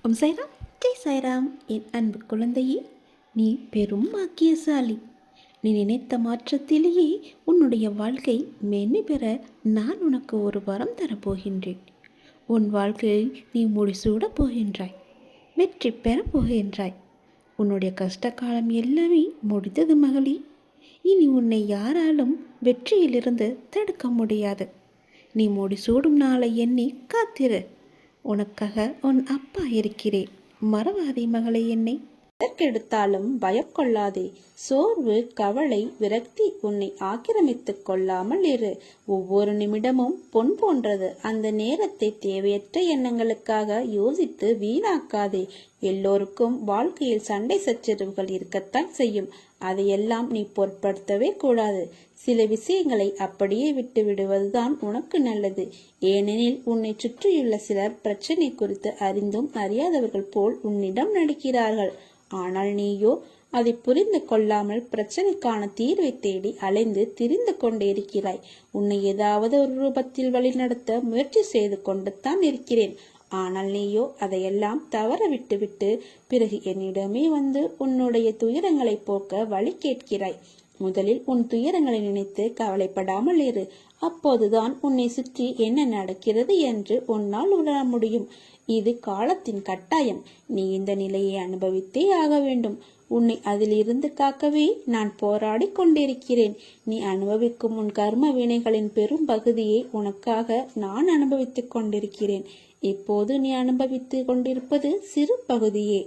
ஓம் சாய்ராம், ஜெய் சாய்ராம். என் அன்பு குழந்தையே, நீ பெரும் பாக்கியசாலி. நீ நினைத்த மாற்றத்திலேயே உன்னுடைய வாழ்க்கை மேன்மை பெற நான் உனக்கு ஒரு வரம் தரப்போகின்றேன். உன் வாழ்க்கையில் நீ முடிசூடப் போகின்றாய், வெற்றி பெறப் போகின்றாய். உன்னுடைய கஷ்ட காலம் எல்லாமே முடிந்தது மகளி. இனி உன்னை யாராலும் வெற்றியிலிருந்து தடுக்க முடியாது. நீ முடிசூடும் நாளை எண்ணி காத்திரு. உனக்காக உன் அப்பா இருக்கிறேன். மறவாதே மகளே என்னை. எதற்கெடுத்தாலும் பயம் கொள்ளாதே. சோர்வு, கவலை, விரக்தி உன்னை ஆக்கிரமித்துக் கொள்ளாமல் இரு. ஒவ்வொரு நிமிடமும் பொன் போன்றது. அந்த நேரத்தை தேவையற்ற எண்ணங்களுக்காக யோசித்து வீணாக்காதே. எல்லோருக்கும் வாழ்க்கையில் சண்டை சச்சரவுகள் இருக்கத்தான் செய்யும். அதையெல்லாம் நீ பொருட்படுத்தவே கூடாது. சில விஷயங்களை அப்படியே விட்டு விடுவதுதான் உனக்கு நல்லது. ஏனெனில் உன்னை சுற்றியுள்ள சிலர் பிரச்சனை குறித்து அறிந்தும் அறியாதவர்கள் போல் உன்னிடம் நடிக்கிறார்கள். ஆனால் நீயோ அதை புரிந்து கொள்ளாமல் பிரச்சனைக்கான தீர்வை தேடி அலைந்து திரிந்து கொண்டே இருக்கிறாய். உன்னை ஏதாவது ஒரு ரூபத்தில் வழிநடத்த முயற்சி செய்து கொண்டு தான் இருக்கிறேன். ஆனால் நீயோ அதையெல்லாம் தவற விட்டுவிட்டு பிறகு என்னிடமே வந்து உன்னுடைய துயரங்களை போக்க வழி கேட்கிறாய். முதலில் உன் துயரங்களை நினைத்து கவலைப்படாமல் இரு. அப்போதுதான் உன்னை சுற்றி என்ன நடக்கிறது என்று உன்னால் உணர முடியும். இது காலத்தின் கட்டாயம். நீ இந்த நிலையை அனுபவித்தே ஆக வேண்டும். உன்னை அதிலிருந்து காக்கவே நான் போராடி கொண்டிருக்கிறேன். நீ அனுபவிக்கும் உன் கர்ம வினைகளின் பெரும் பகுதியை உனக்காக நான் அனுபவித்துக் கொண்டிருக்கிறேன். இப்போது நீ அனுபவித்து கொண்டிருப்பது சிறு பகுதியே.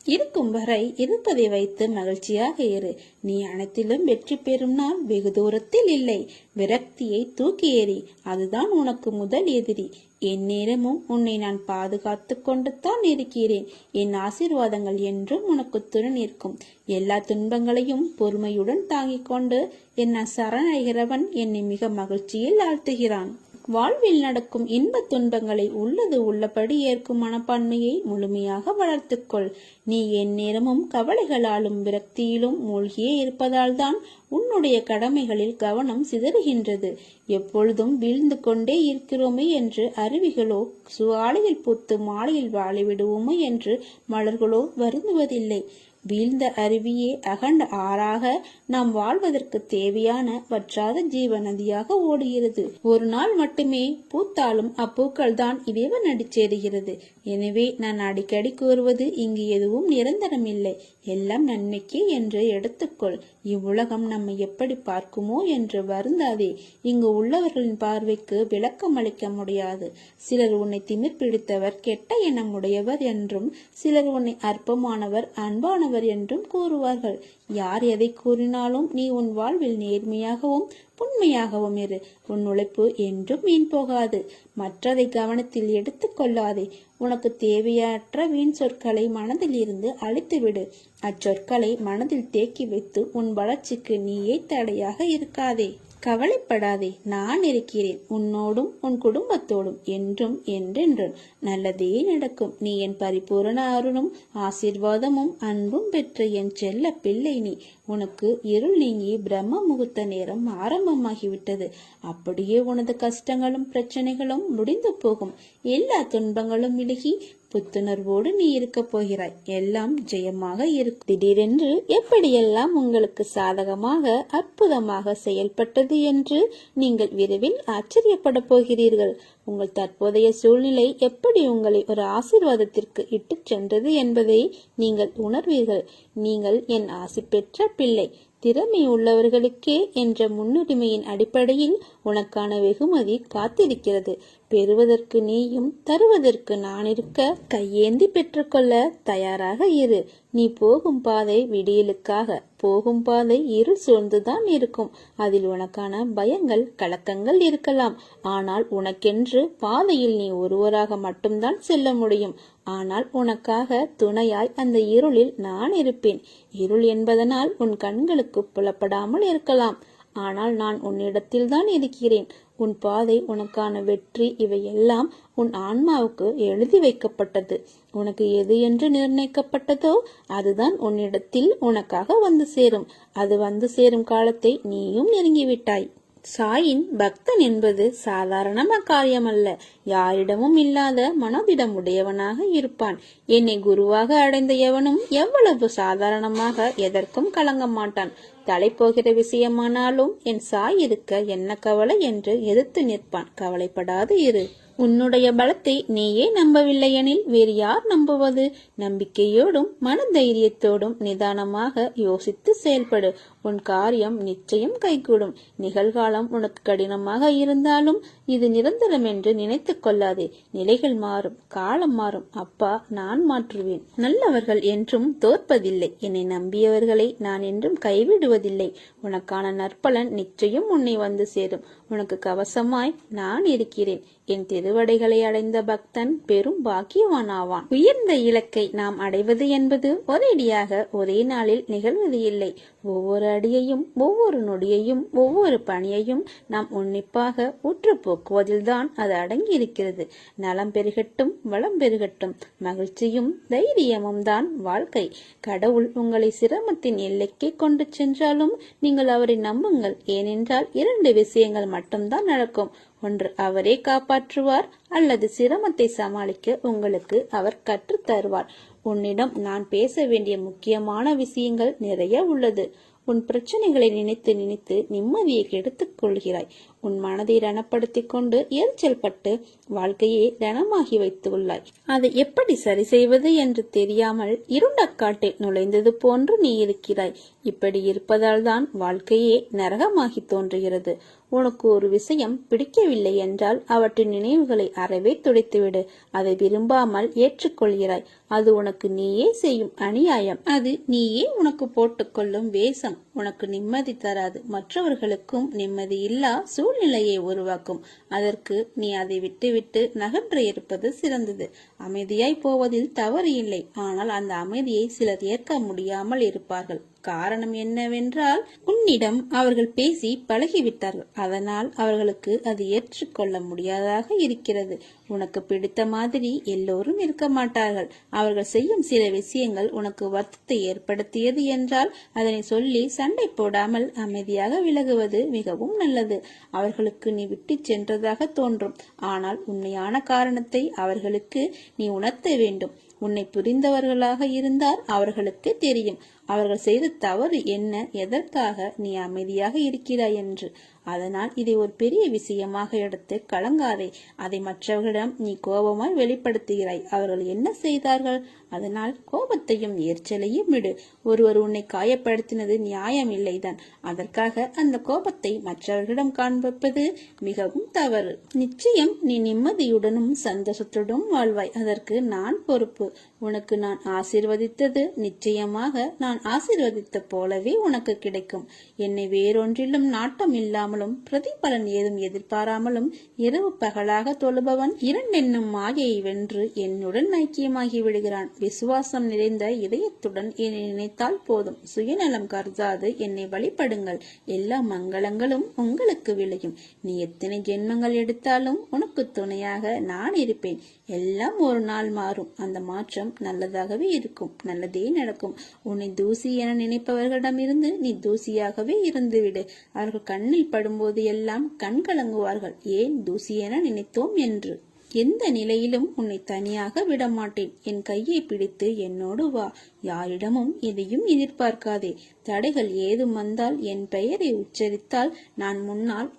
இருக்கும் வரை இருப்பதை வைத்து மகிழ்ச்சியாக இரு. நீ அனைத்திலும் வெற்றி பெறும் நாள் வெகு தூரத்தில் இல்லை. விரக்தியை தூக்கி எறி. அதுதான் உனக்கு முதல் எதிரி. என் நேரமும் உன்னை நான் பாதுகாத்து கொண்டு தான் இருக்கிறேன். என் ஆசீர்வாதங்கள் என்றும் உனக்கு துணை நிற்கும். எல்லா துன்பங்களையும் பொறுமையுடன் தாங்கிக் கொண்டு என்ன சரணடைகிறவன் என்னை மிக மகிழ்ச்சியில் ஆழ்த்துகிறான். வாழ்வில் நடக்கும் இன்ப துன்பங்களை உள்ளது உள்ளபடி ஏற்கும் மனப்பான்மையை முழுமையாக வளர்த்துக்கொள். நீ என் நேரமும் கவலைகளாலும் விரக்தியிலும் மூழ்கியே இருப்பதால் தான் உன்னுடைய கடமைகளில் கவனம் சிதறுகின்றது. எப்பொழுதும் வீழ்ந்து கொண்டே இருக்கிறோமே என்று அருவிகளோ, சுவாலையில் பூத்து மாலையில் வாழிவிடுவோமே என்று மலர்களோ வருந்துவதில்லை. வீழ்ந்த அருவியே அகண்ட ஆறாக நாம் வாழ்வதற்கு தேவையான வற்றாத ஜீவ நதியாக ஓடுகிறது. ஒரு நாள் மட்டுமே பூத்தாலும் அப்பூக்கள் தான் இறைவன் அடிச்சேருகிறது. எனவே நான் அடிக்கடி கூறுவது, இங்கு எதுவும் நிரந்தரம் இல்லை, எல்லாம் நன்மைக்கே என்று எடுத்துக்கொள். இவ்வுலகம் நம்மை எப்படி பார்க்குமோ என்று வருந்தாதே. இங்கு உள்ளவர்களின் பார்வைக்கு விளக்கம் அளிக்க முடியாது. சிலர் உன்னை திமிர் பிடித்தவர், கெட்ட எண்ணம் உடையவர் என்றும், சிலர் உன்னை அற்பமானவர், அன்பானவர் என்றும் கூறுவார்கள். யார் எதை கூறினாலும் நீ உன் வாழ்வில் நேர்மையாகவும் உண்மையாகவும் இரு. உன் உழைப்பு என்றும் வீண் போகாது. மற்றதை கவனத்தில் எடுத்துக் கொள்ளாதே. உனக்கு தேவையற்ற வீண் சொற்களை மனதில் இருந்து அழித்துவிடு. அச்சொற்களை மனதில் தேக்கி வைத்து உன் வளர்ச்சிக்கு நீயே தடையாக இருக்காதே. கவலைப்படாதே, நான் இருக்கிறேன். உன்னோடும் உன் குடும்பத்தோடும் என்றும் என்றென்றும் நல்லதே நடக்கும். நீ என் பரிபூரண அருளும் ஆசீர்வாதமும் அன்பும் பெற்ற என் செல்ல பிள்ளை. நீ உனக்கு இருள் நீங்கி பிரம்ம முகூர்த்த நேரம் ஆரம்பமாகிவிட்டது. அப்படியே உனது கஷ்டங்களும் பிரச்சனைகளும் முடிந்து போகும். எல்லா துன்பங்களும் விலகி புத்துணர்வோடு நீ இருக்க போகிறாய். எல்லாம் ஜெயமாக இருக்கும். திடீரென்று எப்படியெல்லாம் உங்களுக்கு சாதகமாக அற்புதமாக செயல்பட்டது என்று நீங்கள் விரைவில் ஆச்சரியப்பட போகிறீர்கள். உங்கள் தற்போதைய சூழ்நிலை எப்படி உங்களை ஒரு ஆசீர்வாதத்திற்கு இட்டு சென்றது என்பதை நீங்கள் உணர்வீர்கள். நீங்கள் என் ஆசி பெற்ற பிள்ளை. திறமை உள்ளவர்களுக்கே என்ற முன்னுரிமையின் அடிப்படையில் உனக்கான வெகுமதி காத்திருக்கிறது. பெறுவதற்கு நீயும் தருவதற்கு நான் இருக்க கையேந்தி பெற்றுக்கொள்ள தயாராக இரு. நீ போகும் பாதை விடியலுக்காக போகும் பாதை இருள் சூழ்ந்துதான் இருக்கும். அதில் உனக்கான பயங்கள், கலக்கங்கள் இருக்கலாம். ஆனால் உனக்கென்று பாதையில் நீ ஒருவராக மட்டும்தான் செல்ல முடியும். ஆனால் உனக்காக துணையாய் அந்த இருளில் நான் இருப்பேன். இருள் என்பதனால் உன் கண்களுக்கு புலப்படாமல் இருக்கலாம். ஆனால் நான் உன்னிடத்தில் தான் இருக்கிறேன். உன் பாதை, உனக்கான வெற்றி, இவையெல்லாம் உன் ஆன்மாவுக்கு எழுதி வைக்கப்பட்டது. உனக்கு எது என்று நிர்ணயிக்கப்பட்டதோ அதுதான் உன்னிடத்தில் உனக்காக வந்து சேரும். அது வந்து சேரும் காலத்தை நீயும் நெருங்கிவிட்டாய். சாயின் பக்தன் என்பது சாதாரண காரியமல்ல. யாரிடமும் இல்லாத மனதிடம் உடையவனாக இருப்பான். என்னை குருவாக அடைந்த எவனும் எவ்வளவு சாதாரணமாக எதற்கும் கலங்க மாட்டான். தலை போகிற விஷயமானாலும் என் சாய் இருக்க என்ன கவலை என்று எதிர்த்து நிற்பான். கவலைப்படாது இரு. உன்னுடைய பலத்தை நீயே நம்பவில்லை எனில் வேறு யார் நம்புவது? நம்பிக்கையோடும் மனதைரியத்தோடும் நிதானமாக யோசித்து செயல்படு. உன் காரியம் நிச்சயம் கைகூடும். நிகழ்காலம் உனக்கு கடினமாக இருந்தாலும் இது நிரந்தரம் என்று நினைத்து கொள்ளாதே. நிலைகள் மாறும், காலம் மாறும். அப்பா, நான் மாற்றுவேன். நல்லவர்கள் என்றும் தோற்பதில்லை. என்னை நம்பியவர்களை நான் என்றும் கைவிடுவதில்லை. உனக்கான நற்பலன் நிச்சயம் உன்னை வந்து சேரும். உனக்கு கவசமாய் நான் இருக்கிறேன். என் திருவடைகளை அடைந்த பக்தன் பெரும் பாக்கியவானாவான். உயர்ந்த இலக்கை நாம் அடைவது என்பது ஒரேடியாக ஒரே நாளில் நிகழ்வது இல்லை. ஒவ்வொரு அடியையும், ஒவ்வொரு நொடியையும், ஒவ்வொரு பணியையும் நாம் உன்னிப்பாக உற்று போக்குவதில்தான் அது அடங்கி இருக்கிறது. நலம் பெருகட்டும், வளம் பெருகட்டும். மகிழ்ச்சியும் தைரியமும் தான் வாழ்க்கை. கடவுள் உங்களை சிரமத்தின் எல்லைக்கே கொண்டு சென்றாலும் நீங்கள் அவரை நம்புங்கள். ஏனென்றால் 2 விஷயங்கள் மட்டும்தான் நடக்கும். ஒன்று அவரே காப்பாற்றுவார், அல்லது சிரமத்தை சமாளிக்க உங்களுக்கு அவர் கற்றுத் தருவார். உன்னிடம் நான் பேச வேண்டிய முக்கியமான விஷயங்கள் நிறைய உள்ளது. உன் பிரச்சனைகளை நினைத்து நினைத்து நிம்மதியை கெடுத்துக் கொள்கிறாய். உன் மனதை ரணப்படுத்திக் கொண்டு எரிச்சல் பட்டு வாழ்க்கையை ரணமாகி வைத்துள்ளாய். அதை எப்படி சரி செய்வது என்று தெரியாமல் இருண்ட காட்டில் நுழைந்தது போன்று நீ இருக்கிறாய். இப்படி இருப்பதால் தான் வாழ்க்கையே நரகமாகி தோன்றுகிறது. உனக்கு ஒரு விஷயம் பிடிக்கவில்லை என்றால் அவற்றின் நினைவுகளை அறவே துடைத்துவிடு. அதை விரும்பாமல் ஏற்றுக்கொள்கிறாய். அது உனக்கு நீயே செய்யும் அநியாயம். அது நீயே உனக்கு போட்டுக்கொள்ளும் வேஷம். உனக்கு நிம்மதி தராது, மற்றவர்களுக்கும் நிம்மதி இல்லா சூழ்நிலையை உருவாக்கும். அதற்கு நீ அதை விட்டுவிட்டு நகன்று இருப்பது சிறந்தது. அமைதியாய் போவதில் தவறு இல்லை. ஆனால் அந்த அமைதியை சிலர் ஏற்க முடியாமல் இருப்பார்கள். காரணம் என்னவென்றால், உன்னிடம் அவர்கள் பேசி பழகிவிட்டார்கள். அதனால் அவர்களுக்கு அது ஏற்றுக்கொள்ள முடியாதாக இருக்கிறது. உனக்கு பிடித்த மாதிரி எல்லோரும் இருக்க மாட்டார்கள். அவர்கள் செய்யும் சில விஷயங்கள் உனக்கு வருத்தத்தை ஏற்படுத்தியது என்றால் அதனை சொல்லி சண்டை போடாமல் அமைதியாக விலகுவது மிகவும் நல்லது. அவர்களுக்கு நீ விட்டு சென்றதாக தோன்றும். ஆனால் உண்மையான காரணத்தை அவர்களுக்கு நீ உணர்த்த வேண்டும். உன்னை புரிந்தவர்களாக இருந்தால் அவர்களுக்கு தெரியும் அவர்கள் செய்த தவறு என்ன, எதற்காக நீ அமைதியாக இருக்கிறாய் என்று. அதனால் இதை ஒரு பெரிய விஷயமாக எடுத்து கலங்காதே. அதை மற்றவர்களிடம் நீ கோபமாய் வெளிப்படுத்துகிறாய். அவர்கள் என்ன செய்தார்கள்? அதனால் கோபத்தையும் எரிச்சலையும் விடு. ஒருவர் உன்னை காயப்படுத்தினது நியாயம் இல்லைதான். அதற்காக அந்த கோபத்தை மற்றவர்களிடம் காண்பிப்பது மிகவும் தவறு. நிச்சயம் நீ நிம்மதியுடனும் சந்தோஷத்துடன் வாழ்வாய். அதற்கு நான் பொறுப்பு. உனக்கு நான் ஆசீர்வதித்தது நிச்சயமாக நான் ஆசீர்வதித்த போலவே உனக்கு கிடைக்கும். என்னை வேறொன்றிலும் நாட்டம் இல்லாமலும் பிரதிபலன் ஏதும் எதிர்பாராமலும் இரவு பகலாக தொழுபவன் 2 என்னும் மாயையை வென்று என்னுடன் ஐக்கியமாகி விடுகிறான். விசுவாசம் நிறைந்த இதயத்துடன் என்னை நினைத்தால் போதும். சுயநலம் கருதாது என்னை வழிபடுங்கள். எல்லா மங்களங்களும் உங்களுக்கு விளையும். நீ எத்தனை ஜென்மங்கள் எடுத்தாலும் உனக்கு துணையாக நான் இருப்பேன். எல்லாம் ஒரு நாள் மாறும். அந்த மாற்றம் நல்லதாகவே இருக்கும். நல்லதே நடக்கும். உன்னை தூசி என நினைப்பவர்களிடமிருந்து நீ தூசியாகவே இருந்துவிடு. அவர்கள் கண்ணில் படும்போது எல்லாம் கண் கலங்குவார்கள். ஏன் தூசி என நினைத்தோம் என்று. எந்த நிலையிலும் உன்னை தனியாக விடமாட்டேன். என் கையை பிடித்து என்னோடு வா. யாரிடமும் எதையும் எதிர்பார்க்காதே. தடைகள் ஏதும் வந்தால் என் பெயரை உச்சரித்தால்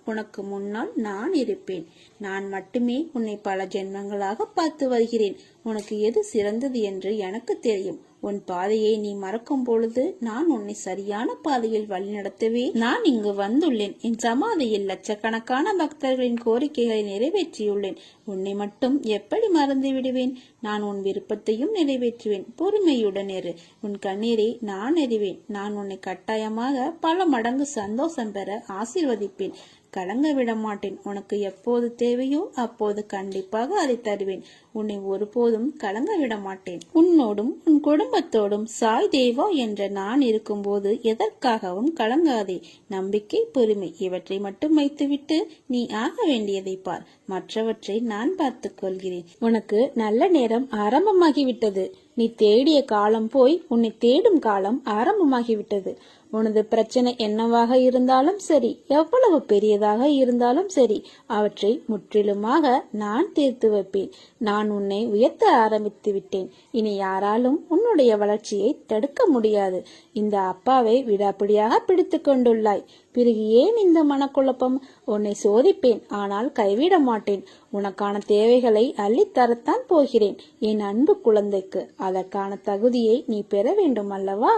உனக்கு முன்னால் நான் இருப்பேன். நான் மட்டுமே உன்னை பல ஜென்மங்களாக பார்த்து வருகிறேன். உனக்கு எது சிறந்தது என்று எனக்கு தெரியும். உன் பாதையை நீ மறக்கும் பொழுது நான் உன்னை சரியான பாதையில் வழிநடத்தவே நான் இங்கு வந்துள்ளேன். என் சமாதியில் லட்சக்கணக்கான பக்தர்களின் கோரிக்கைகளை நிறைவேற்றியுள்ளேன். உன்னை மட்டும் எப்படி மறந்து விடுவேன்? நான் உன் விருப்பத்தையும் நிறைவேற்றுவேன். பொறுமையுடன் இரு. உன் கண்ணீரை நான் அறிவேன். நான் உன்னை கட்டாயமாக பல மடங்கு சந்தோஷம் பெற ஆசீர்வதிப்பேன். கலங்க விட மாட்டேன். உனக்கு எப்போது தேவையோ அப்போது கண்டிப்பாக அதை தருவேன். உன்னை ஒருபோதும் கலங்க விட மாட்டேன். உன்னோடும் உன் குடும்பத்தோடும் சாய் தேவா என்ற நான் இருக்கும்போது எதற்காகவும் கலங்காதே. நம்பிக்கை, பொறுமை இவற்றை மட்டும் வைத்துவிட்டு நீ ஆக வேண்டியதை பார். மற்றவற்றை நான் பார்த்துக் கொள்கிறேன். உனக்கு நல்ல நேரம் ஆரம்பமாகிவிட்டது. நீ தேடிய காலம் போய் உன்னை தேடும் காலம் ஆரம்பமாகிவிட்டது. உனது பிரச்சனை என்னவாக இருந்தாலும் சரி, எவ்வளவு பெரியதாக இருந்தாலும் சரி, அவற்றை முற்றிலுமாக நான் தீர்த்து வைப்பேன். நான் உன்னை உயர்த்த ஆரம்பித்து விட்டேன். இனி யாராலும் உன்னுடைய வளர்ச்சியை தடுக்க முடியாது. இந்த அப்பாவை விடாப்பிடியாக பிடித்து கொண்டுள்ளாய். பிறகு ஏன் இந்த மனக்குழப்பம்? உன்னை சோதிப்பேன், ஆனால் கைவிட மாட்டேன். உனக்கான தேவைகளை அள்ளித்தரத்தான் போகிறேன். என் அன்பு குழந்தைக்கு அதற்கான தகுதியை நீ பெற வேண்டும் அல்லவா?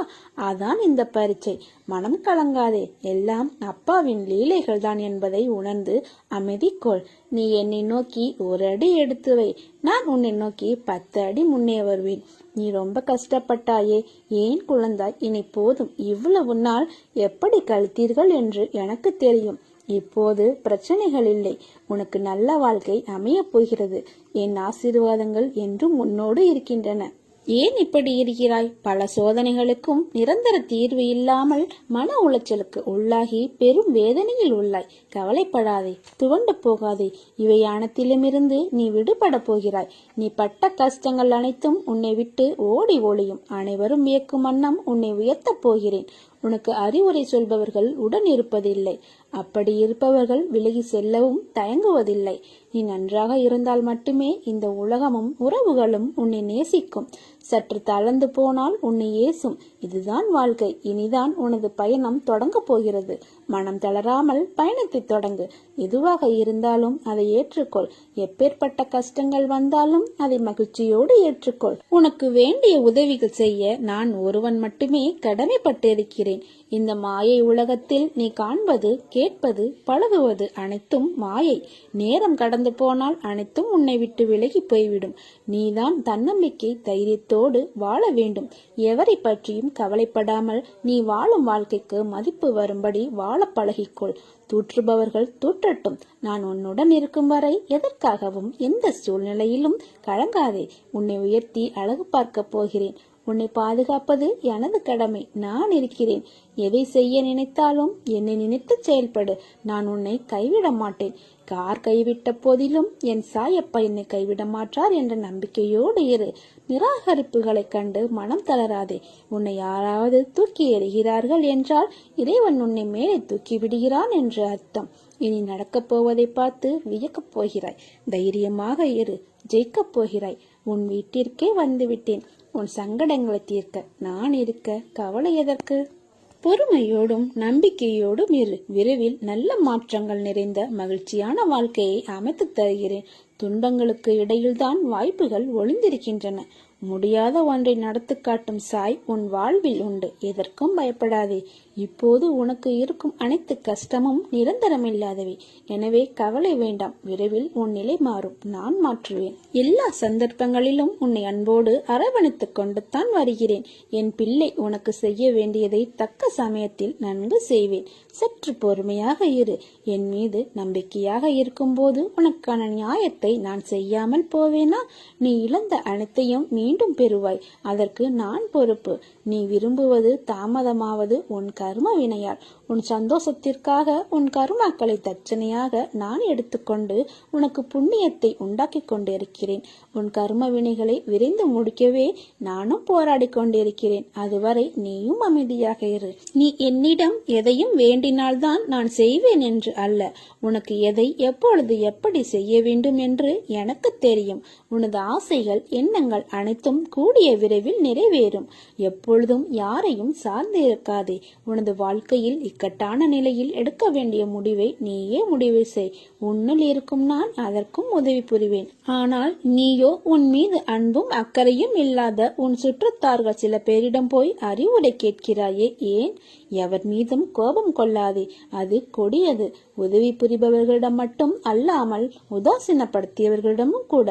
அதான் இந்த பரீட்சை. மனம் கலங்காதே, எல்லாம் அப்பாவின் லீலைகள் தான் என்பதை உணர்ந்து அமைதி கொள். நீ என்னை நோக்கி ஒரு அடி எடுத்து வை, நான் உன்னை நோக்கி 10 அடி முன்னே வருவேன். நீ ரொம்ப கஷ்டப்பட்டாயே, ஏன் குழந்தாய்? இனி போதும். இவ்வளவு நாள் எப்படி கழித்தீர்கள் என்று எனக்கு தெரியும். இப்போது பிரச்சனைகள் இல்லை. உனக்கு நல்ல வாழ்க்கை அமையப் போகிறது. என் ஆசீர்வாதங்கள் என்றும் உன்னோடு இருக்கின்றன. ஏன் இப்படி இருக்கிறாய்? பல சோதனைகளுக்கும் நிரந்தர தீர்வு இல்லாமல் மன உளைச்சலுக்கு உள்ளாகி பெரும் வேதனையில் உள்ளாய். கவலைப்படாதே, துவண்டு போகாதே. இவை அனைத்திலுமிருந்து நீ விடுபட போகிறாய். நீ பட்ட கஷ்டங்கள் அனைத்தும் உன்னை விட்டு ஓடி ஒளியும். அனைவரும் வியக்கும் வண்ணம் உன்னை உயர்த்தப் போகிறேன். உனக்கு அறிவுரை சொல்பவர்கள் உடன் இருப்பதில்லை. அப்படி இருப்பவர்கள் விலகி செல்லவும் தயங்குவதில்லை. நீ நன்றாக இருந்தால் மட்டுமே இந்த உலகமும் உறவுகளும் உன்னை நேசிக்கும். சற்று தளர்ந்து போனால் உன்னை ஏசும். இதுதான் வாழ்க்கை. இனிதான் உனது பயணம் தொடங்க போகிறது. மனம் தளராமல் பயணத்தை தொடங்கு. எதுவாக இருந்தாலும் அதை ஏற்றுக்கொள். எப்பேற்பட்ட கஷ்டங்கள் வந்தாலும் அதை மகிழ்ச்சியோடு ஏற்றுக்கொள். உனக்கு வேண்டிய உதவிகள் செய்ய நான் ஒருவன் மட்டுமே கடமைப்பட்டிருக்கிறேன். இந்த மாயை உலகத்தில் நீ காண்பது, கேட்பது, பழகுவது அனைத்தும் மாயை. நேரம் கடந்து போனால் அனைத்தும் உன்னை விட்டு விலகி போய்விடும். நீதான் தன்னம்பிக்கை தைரியத்தோடு வாழ வேண்டும். எவரை பற்றியும் கவலைப்படாமல் நீ வாழும் வாழ்க்கைக்கு மதிப்பு வரும்படி வாழ பழகிக்கொள். தூற்றுபவர்கள் தூற்றட்டும். நான் உன்னுடன் இருக்கும் வரை எதற்காகவும் எந்த சூழ்நிலையிலும் கலங்காதே. உன்னை உயர்த்தி அழகு பார்க்க போகிறேன். உன்னை பாதுகாப்பது எனது கடமை. நான் இருக்கிறேன். எதை செய்ய நினைத்தாலும் என்னை நினைத்து செயல்படு. நான் உன்னை கைவிட மாட்டேன். கார் கைவிட்ட போதிலும் என் சாயப்பா என்னை கைவிட மாட்டார் என்ற நம்பிக்கையோடு இரு. நிராகரிப்புகளை கண்டு மனம் தளராதே. உன்னை யாராவது தூக்கி எறிகிறார்கள் என்றால் இறைவன் உன்னை மேலே தூக்கி விடுகிறான் என்று அர்த்தம். இனி நடக்கப் போவதை பார்த்து வியக்கப் போகிறாய். தைரியமாக இரு. ஜெயிக்கப் போகிறாய். உன் வீட்டிற்கே வந்துவிட்டேன். உன் சங்கடங்களை தீர்க்க நான் இருக்க கவலை எதற்கு? பொறுமையோடும் நம்பிக்கையோடும் இரு. விரைவில் நல்ல மாற்றங்கள் நிறைந்த மகிழ்ச்சியான வாழ்க்கையை அமைத்து தருகிறேன். துன்பங்களுக்கு இடையில்தான் வாய்ப்புகள் ஒளிந்திருக்கின்றன. முடியாத ஒன்றை நடத்தி காட்டும் சாய் உன் வாழ்வில் உண்டு. எதற்கும் பயப்படாதே. இப்போது உனக்கு இருக்கும் அனைத்து கஷ்டமும் நிரந்தரமில்லாதவை. எனவே கவலை வேண்டாம். விரைவில் உன் நிலை மாறும். நான் மாற்றுவேன். எல்லா சந்தர்ப்பங்களிலும் உன்னை அன்போடு அரவணைத்துக் கொண்டு தான் வருகிறேன். என் பிள்ளை, உனக்கு செய்ய வேண்டியதை தக்க சமயத்தில் நன்கு செய்வேன். சற்று பொறுமையாக இரு. என் மீது நம்பிக்கையாக இருக்கும்போது உனக்கான நியாயத்தை நான் செய்யாமல் போவேனா? நீ இழந்த அனைத்தையும் மீண்டும் பெறுவாய். அதற்கு நான் பொறுப்பு. நீ விரும்புவது தாமதமாவது உன் கர்ம வினையால். உன் சந்தோஷத்திற்காக உன் கர்மாக்களை தட்சணையாக நான் எடுத்துக்கொண்டு உனக்கு புண்ணியத்தை உண்டாக்கி கொண்டிருக்கிறேன். உன் கர்ம வினைகளை விரைந்து முடிக்கவே நானும் போராடி கொண்டிருக்கிறேன். அதுவரை நீயும் அமைதியாக இரு. நீ என்னிடம் எதையும் வேண்டினால்தான் நான் செய்வேன் என்று அல்ல. உனக்கு எதை எப்பொழுது எப்படி செய்ய வேண்டும் என்று எனக்கு தெரியும். உனது ஆசைகள் எண்ணங்கள் அனைத்தும் கூடிய விரைவில் நிறைவேறும். எப்பொழுதும் யாரையும் சார்ந்து இருக்காதே. உனது வாழ்க்கையில் இக்கட்டான நிலையில் எடுக்க வேண்டிய முடிவை நீயே முடிவு செய். உன்னில் இருக்கும் நான் அதற்கும் உதவி புரிவேன். ஆனால் நீயோ உன் மீது அன்பும் அக்கறையும் இல்லாத உன் சுற்றத்தார்கள் சில பேரிடம் போய் அறிவுரை கேட்கிறாயே. ஏன்? எவர் மீதும் கோபம் கொள்ளாதே. அது கொடியது. உதவி புரிபவர்களிடம் மட்டும் அல்லாமல் உதாசீனப்படுத்தியவர்களிடமும் கூட.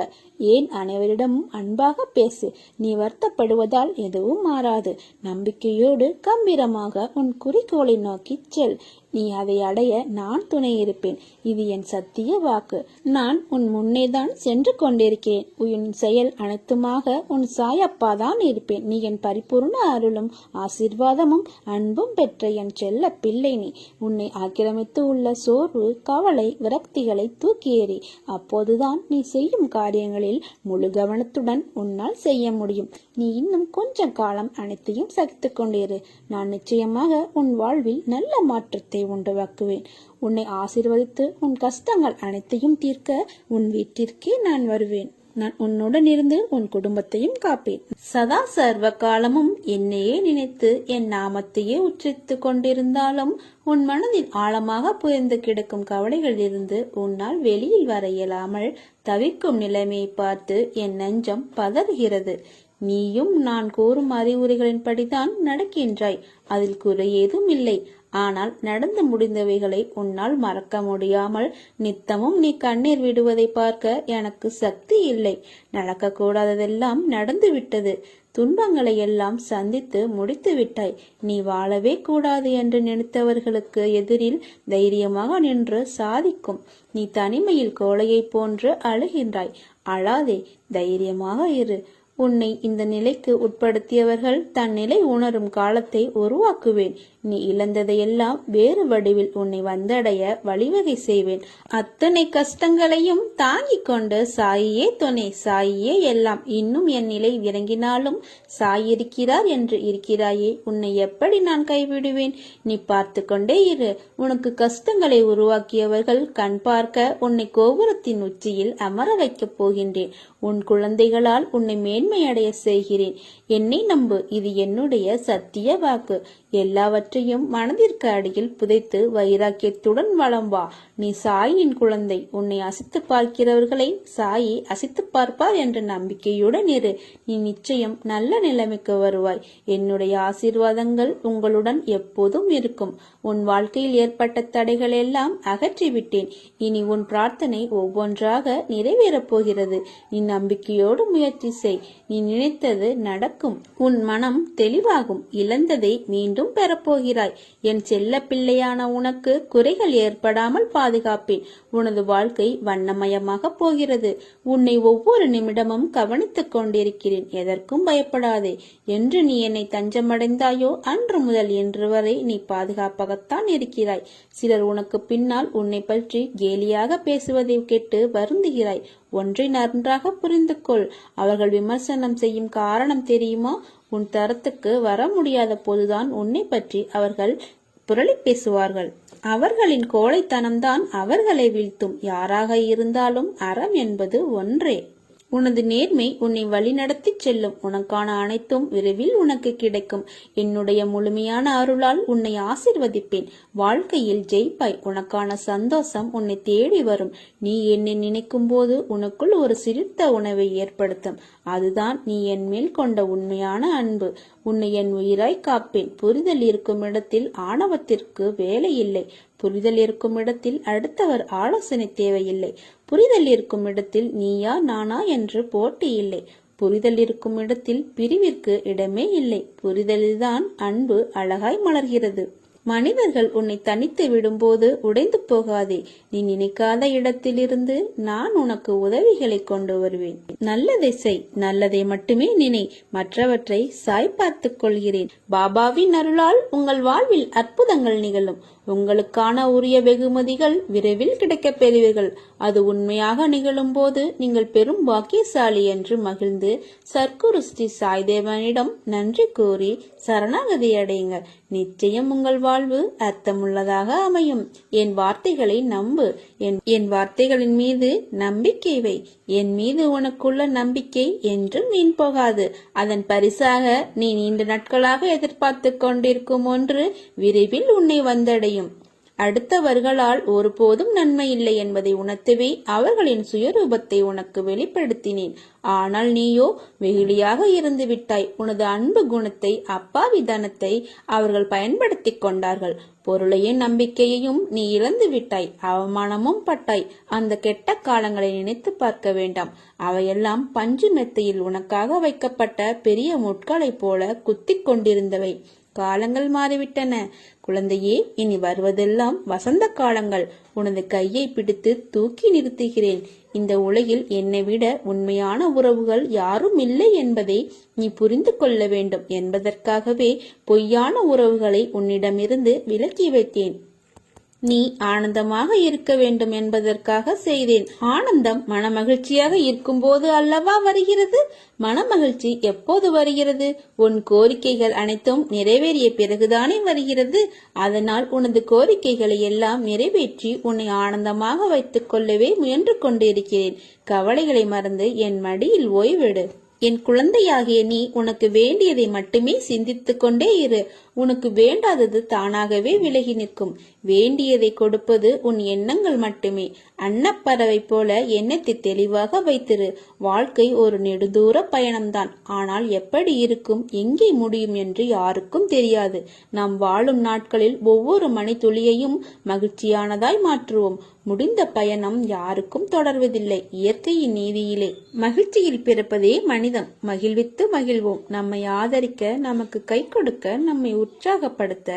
ஏன்? அனைவரிடமும் அன்பாக பேசு. நீ வருத்தப்படுவதால் எதுவும் மாறாது. நம்பிக்கையோடு கம்பீரமாக உன் குறிக்கோளை நோக்கி செல். நீ அதை அடைய நான் துணை இருப்பேன். இது என் சத்திய வாக்கு. நான் உன் முன்னேதான் சென்று கொண்டிருக்கிறேன். உன் செயல் அனைத்துமாக உன் சாயப்பாதான் இருப்பேன். நீ என் பரிபூர்ண அருளும் ஆசீர்வாதமும் அன்பும் பெற்ற என் செல்ல பிள்ளை. நீ உன்னை ஆக்கிரமித்து உள்ள சோர்வு, கவலை, விரக்திகளை தூக்கி எறி. அப்போதுதான் நீ செய்யும் காரியங்களில் முழு கவனத்துடன் உன்னால் செய்ய முடியும். நீ இன்னும் கொஞ்ச காலம் அனைத்தையும் சகித்துக் கொண்டிரு. நான் நிச்சயமாக உன் வாழ்வில் நல்ல மாற்றத்தை உண்டாக்குவேன். உன்னை ஆசீர்வதித்து உன் கஷ்டங்கள் அனைத்தையும் தீர்க்க உன் வீட்டிற்கே நான் வருவேன். நான் உன்னுடன் இருந்து உன் குடும்பத்தையும் காப்பேன். சதா சர்வ காலமும் என்னையே நினைத்து என் நாமத்தையே உச்சரித்து கொண்டிருந்தாலும் உன் மனதில் ஆழமாக புயர்ந்து கிடக்கும் கவலைகளில் இருந்து உன்னால் வெளியில் வர இயலாமல் தவிக்கும் நிலைமையை பார்த்து என் நெஞ்சம் பதறுகிறது. நீயும் நான் கூறும் அறிவுரைகளின்படிதான் நடக்கின்றாய். அதில் குறை ஏதும் இல்லை. ஆனால் நடந்து முடிந்தவைகளை உன்னால் மறக்க முடியாமல் நித்தமும் நீ கண்ணீர் விடுவதை பார்க்க எனக்கு சக்தி இல்லை. நடக்கக்கூடாததெல்லாம் நடந்து விட்டது. துன்பங்களை எல்லாம் சந்தித்து முடித்து விட்டாய். நீ வாழவே கூடாது என்று நினைத்தவர்களுக்கு எதிரில் தைரியமாக நின்று சாதிக்கும். நீ தனிமையில் கோழையை போன்று அழுகின்றாய். அழாதே, தைரியமாக இரு. உன்னை இந்த நிலைக்கு உட்படுத்தியவர்கள் தன் நிலை உணரும் காலத்தை உருவாக்குவேன். நீ இழந்ததையெல்லாம் வேறு வடிவில் உன்னை வந்தடைய வழிவகை செய்வேன். அத்தனை கஷ்டங்களையும் தாங்கிக் கொண்டு சாயியே துணை, சாயியே எல்லாம். இன்னும் என் நிலை இறங்கினாலும் சாய் இருக்கிறார் என்று இருக்கிறாயே. உன்னை எப்படி நான் கைவிடுவேன்? நீ பார்த்து கொண்டே இரு. உனக்கு கஷ்டங்களை உருவாக்கியவர்கள் கண் பார்க்க உன்னை கோபுரத்தின் உச்சியில் அமர வைக்கப் போகின்றேன். உன் குழந்தைகளால் உன்னை மேன்மையடைய செய்கிறேன். என்னை நம்பு, இது என்னுடைய சத்திய வாக்கு. எல்லாவற்றையும் மனதிற்கு அடியில் புதைத்து வைராக்கியத்துடன் வலம் வா. நீ சாயின் குழந்தை. உன்னை அசித்து பார்க்கிறவர்களை சாயி அசித்து பார்ப்பார் என்ற நம்பிக்கையுடன் இரு. நீ நிச்சயம் நல்ல நிலைமைக்கு வருவாய். என்னுடைய ஆசீர்வாதங்கள் உங்களுடன் எப்போதும் இருக்கும். உன் வாழ்க்கையில் ஏற்பட்ட தடைகள் எல்லாம் அகற்றிவிட்டேன். இனி உன் பிரார்த்தனை ஒவ்வொன்றாக நிறைவேறப் போகிறது. நீ நம்பிக்கையோடு முயற்சி செய். நீ நினைத்தது நடக்கும். உன் மனம் தெளிவாகும். இழந்ததை மீண்டும் பெறப்போகிறாய். என் செல்ல பிள்ளையான உனக்கு குறைகள் ஏற்படாமல் பாதுகாப்பேன். உனது வாழ்க்கை வண்ணமயமாக போகிறது. உன்னை ஒவ்வொரு நிமிடமும் கவனித்துக் கொண்டிருக்கிறேன். எதற்கும் பயப்படாதே. என்று நீ என்னை தஞ்சமடைந்தாயோ அன்று முதல் இன்று வரை நீ பாதுகாப்பாகத்தான் இருக்கிறாய். சிலர் உனக்கு பின்னால் உன்னை பற்றி கேலியாக பேசுவதை கேட்டு வருந்துகிறாய். ஒன்றை நன்றாக புரிந்து கொள். அவர்கள் விமர்சனம் செய்யும் காரணம் தெரியுமா? உன் தரத்துக்கு வர முடியாத போதுதான் உன்னை பற்றி அவர்கள் புரளி பேசுவார்கள். அவர்களின் கோழைத்தனம்தான் அவர்களை வீழ்த்தும். யாராக இருந்தாலும் அறம் என்பது ஒன்றே. உனது நேர்மை உன்னை வழிநடத்தி செல்லும். உனக்கான அனைத்தும் விரைவில் உனக்கு கிடைக்கும். என்னுடைய முழுமையான அருளால் உன்னை ஆசிர்வதிப்பேன். வாழ்க்கையில் ஜெயிப்பாய். உனக்கான சந்தோஷம் உன்னை தேடி வரும். நீ என்னை நினைக்கும் போது உனக்குள் ஒரு சிரித்த உணவை ஏற்படுத்தும். அதுதான் நீ என் மேல் கொண்ட உண்மையான அன்பு. உன்னை என் உயிராய் காப்பேன். புரிதல் இருக்கும் இடத்தில் ஆணவத்திற்கு வேலை இல்லை. புரிதல் இருக்கும் இடத்தில் அடுத்தவர் ஆலோசனை தேவையில்லை. புரிதல் இருக்கும் இடத்தில் நீயா நானா என்று போட்டி இல்லை. புரிதல் இருக்கும் இடத்தில் பிரிவிற்கு இடமே இல்லை. புரிதலில்தான் அன்பு அழகாய் மலர்கிறது. மனிதர்கள் உன்னை தனித்து விடும்போது உடைந்து போகாதே. நீ நினைக்காத இடத்திலிருந்து நான் உனக்கு உதவிகளை கொண்டு வருவேன். நல்லதை செய். நல்லதை மட்டுமே நினை. மற்றவற்றை சாய் பார்த்துக் கொள்கிறேன். பாபாவின் அருளால் உங்கள் வாழ்வில் அற்புதங்கள் நிகழும். உங்களுக்கான உரிய வெகுமதிகள் விரைவில் கிடைக்கப் பெறுவீர்கள். அது உண்மையாக நிகழும் போது நீங்கள் பெரும் பாக்கியசாலி என்று மகிழ்ந்து சர்க்குரு ஸ்ரீ சாய்தேவனிடம் நன்றி கூறி சரணாகதி அடையுங்கள். நிச்சயம் உங்கள் வாழ்வு அர்த்தமுள்ளதாக அமையும். என் வார்த்தைகளை நம்பு. என் வார்த்தைகளின் மீது நம்பிக்கை வை. என் மீது உனக்குள்ள நம்பிக்கை என்றும் வீண் போகாது. அதன் பரிசாக நீ நீண்ட நாட்களாக எதிர்பார்த்து கொண்டிருக்கும் ஒன்று விரைவில் உன்னை வந்தடையும். அடுத்தவர்களால் ஒருபோதும் நன்மை இல்லை என்பதை உணர்த்தவே அவர்களின் சுயரூபத்தை உனக்கு வெளிப்படுத்தினேன். ஆனால் நீயோ வெகுளியாக இருந்து விட்டாய். உனது அன்பு குணத்தை, அப்பாவி தனத்தை அவர்கள் பயன்படுத்தி கொண்டார்கள். பொருளையும் நம்பிக்கையையும் நீ இழந்து விட்டாய். அவமானமும் பட்டாய். அந்த கெட்ட காலங்களை நினைத்து பார்க்க வேண்டாம். அவையெல்லாம் பஞ்சு மெத்தையில் உனக்காக வைக்கப்பட்ட பெரிய முட்களை போல குத்திக் கொண்டிருந்தவை. காலங்கள் மாறிவிட்டன. குழந்தையே, இனி வருவதெல்லாம் வசந்த காலங்கள். உனது கையை பிடித்து தூக்கி நிறுத்துகிறேன். இந்த உலகில் என்னை விட உண்மையான உறவுகள் யாரும் இல்லை என்பதை நீ புரிந்து கொள்ள வேண்டும் என்பதற்காகவே பொய்யான உறவுகளை உன்னிடமிருந்து விலக்கி வைத்தேன். நீ ஆனந்தமாக இருக்க வேண்டும் என்பதற்காக செய்தேன். ஆனந்தம் மனமகிழ்ச்சியாக இருக்கும் போது அல்லவா வருகிறது? மனமகிழ்ச்சி எப்போது வருகிறது? உன் கோரிக்கைகள் அனைத்தும் நிறைவேறிய பிறகுதானே வருகிறது. அதனால் உனது கோரிக்கைகளை எல்லாம் நிறைவேற்றி உன்னை ஆனந்தமாக வைத்துக் கொள்ளவே முயன்று கொண்டிருக்கிறேன். கவலைகளை மறந்து என் மடியில் ஓய்வெடு. என் குழந்தையாகிய நீ உனக்கு வேண்டியதை மட்டுமே சிந்தித்துக் கொண்டே இரு. உனக்கு வேண்டாதது தானாகவே விலகி நிற்கும். வேண்டியதை கொடுப்பது உன் எண்ணங்கள் மட்டுமே. அன்னப்பறவை போல எண்ணத்தை தெளிவாக வைத்திரு. வாழ்க்கை ஒரு நெடுதூர பயணம்தான். ஆனால் எப்படி இருக்கும், எங்கே முடியும் என்று யாருக்கும் தெரியாது. நாம் வாழும் நாட்களில் ஒவ்வொரு மணித்துளியையும் மகிழ்ச்சியானதாய் மாற்றுவோம். முடிந்த பயணம் யாருக்கும் தொடர்வதில்லை. இயற்கையின் நீதியிலே மகிழ்ச்சியில் பிறப்பதே மனிதம். மகிழ்வித்து மகிழ்வோம். நம்மை ஆதரிக்க, நமக்கு கை கொடுக்க, நம்மை உற்சாகப்படுத்த,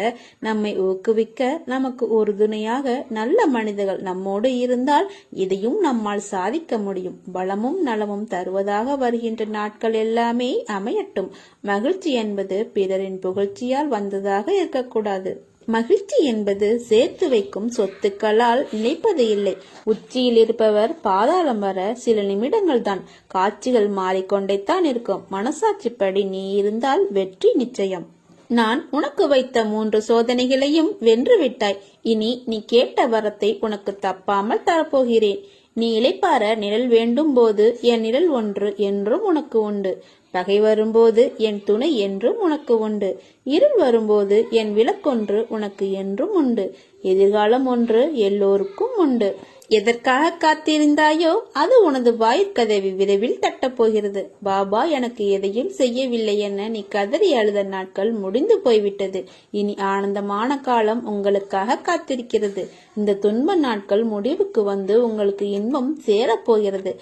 நம்மை ஊக்குவிக்க, நமக்கு உறுதுணையாக நல்ல மனிதர்கள் நம்மோடு இருந்தால் இதையும் நம்மால் சாதிக்க முடியும். பலமும் நலமும் தருவதாக வருகின்ற நாட்கள் எல்லாமே அமையட்டும். மகிழ்ச்சி என்பது பிறரின் புகழ்ச்சியால் வந்ததாக இருக்கக்கூடாது. மகிழ்ச்சி என்பது சேர்த்து வைக்கும் சொத்துக்களால் நினைப்பது இல்லை. உச்சியில் இருப்பவர் பாதாளம் வர சில நிமிடங்கள் தான். காட்சிகள் மாறிக்கொண்டேத்தான் இருக்கும். மனசாட்சிப்படி நீ இருந்தால் வெற்றி நிச்சயம். நான் உனக்கு வைத்த 3 சோதனைகளையும் வென்று விட்டாய். இனி நீ கேட்ட வரத்தை உனக்கு தப்பாமல் தரப்போகிறேன். நீ இளைப்பாற நிழல் வேண்டும் போது என் நிழல் ஒன்று என்றும் உனக்கு உண்டு. பகை வரும்போது என் துணை என்றும் உனக்கு உண்டு. இருள் வரும்போது என் விளக்கொன்று உனக்கு என்றும் உண்டு. எதிர்காலம் ஒன்று எல்லோருக்கும் உண்டு. எதற்காக காத்திருந்தாயோ அது உனது வாயிற்கதவி விரைவில் தட்டப்போகிறது. பாபா எனக்கு எதையும் செய்யவில்லை என நீ கதறி அழுத நாட்கள் முடிந்து போய்விட்டது. இனி ஆனந்தமான காலம் உங்களுக்காக காத்திருக்கிறது. இந்த துன்ப நாட்கள் முடிவுக்கு வந்து உங்களுக்கு இன்பம் சேரப்போகிறது.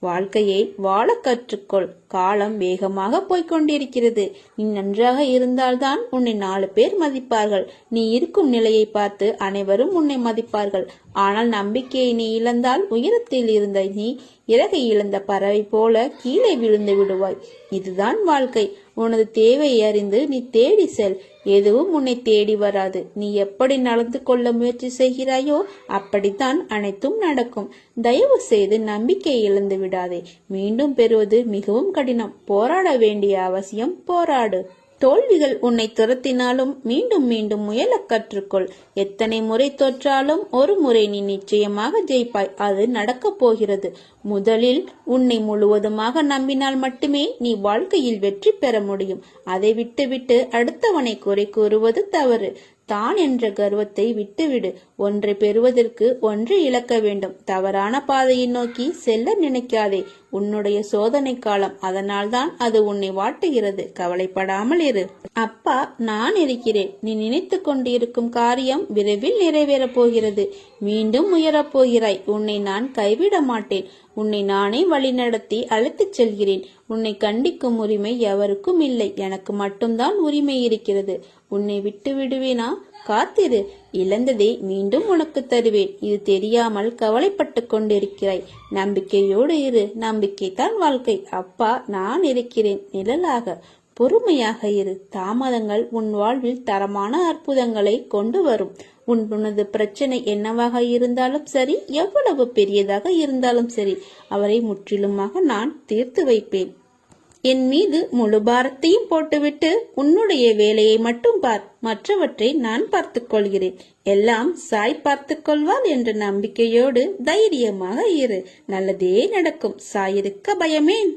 வாழ்க்கையை வாழ கற்றுக்கொள். காலம் வேகமாக போய்கொண்டிருக்கிறது. நீ நன்றாக இருந்தால்தான் உன்னை 4 பேர் மதிப்பார்கள். நீ இருக்கும் நிலையை பார்த்து அனைவரும் உன்னை மதிப்பார்கள். ஆனால் நம்பிக்கையை நீ இழந்தால் உயரத்தில் இருந்த நீ இறகை இழந்த பறவை போல கீழே விழுந்து விடுவாய். இதுதான் வாழ்க்கை. உனது தேவையை அறிந்து நீ தேடி செல். எதுவும் உன்னை தேடி வராது. நீ எப்படி நடந்து கொள்ள முயற்சி செய்கிறாயோ அப்படித்தான் அனைத்தும் நடக்கும். தயவு செய்து நம்பிக்கை இழந்து விடாதே. மீண்டும் பெறுவது மிகவும் கடினம். போராட வேண்டிய அவசியம். போராடு. தோல்விகள் உன்னை துரத்தினாலும் மீண்டும் மீண்டும் முயல கற்றுக்கொள். எத்தனை முறை தோற்றாலும் ஒரு முறை நீ நிச்சயமாக ஜெயிப்பாய். அது நடக்கப் போகிறது. முதலில் உன்னை முழுவதுமாக நம்பினால் மட்டுமே நீ வாழ்க்கையில் வெற்றி பெற முடியும். அதை விட்டுவிட்டு அடுத்தவனை குறை கூறுவது தவறு. தான் என்ற கர்வத்தை விட்டுவிடு. ஒன்றை பெறுவதற்கு ஒன்றை இழக்க வேண்டும். தவறான பாதையை நோக்கி செல்ல நினைக்காதே. உன்னுடைய சோதனை காலம். அதனால்தான் அது உன்னை வாட்டுகிறது. கவலைப்படாமல் இரு. அப்பா நான் இருக்கிறேன். நீ நினைத்து கொண்டிருக்கும் காரியம் விரைவில் நிறைவேறப் போகிறது. மீண்டும் உயரப் போகிறாய். உன்னை நான் கைவிட மாட்டேன். உன்னை நானே வழிநடத்தி அழைத்துச் செல்கிறேன். உன்னை கண்டிக்கும் உரிமை எவருக்கும் இல்லை. எனக்கு மட்டும்தான் உரிமை இருக்கிறது. உன்னை விட்டு விடுவேனா? காத்திரு. இழந்ததை மீண்டும் உனக்கு தருவேன். இது தெரியாமல் கவலைப்பட்டு கொண்டிருக்கிறாய். நம்பிக்கையோடு இரு. நம்பிக்கை தான் வாழ்க்கை. அப்பா நான் இருக்கிறேன். நிழலாக. பொறுமையாக இரு. தாமதங்கள் உன் வாழ்வில் தரமான அற்புதங்களை கொண்டு வரும். உனது பிரச்சனை என்னவாக இருந்தாலும் சரி, எவ்வளவு பெரியதாக இருந்தாலும் சரி, அவரை முற்றிலுமாக நான் தீர்த்து வைப்பேன். என் மீது முழு பாரத்தையும் போட்டுவிட்டு உன்னுடைய வேலையை மட்டும் பார். மற்றவற்றை நான் பார்த்துக் கொள்கிறேன். எல்லாம் சாய் பார்த்துக் கொள்வாள் என்ற நம்பிக்கையோடு தைரியமாக இரு. நல்லதே நடக்கும். சாய் இருக்க பயமேன்.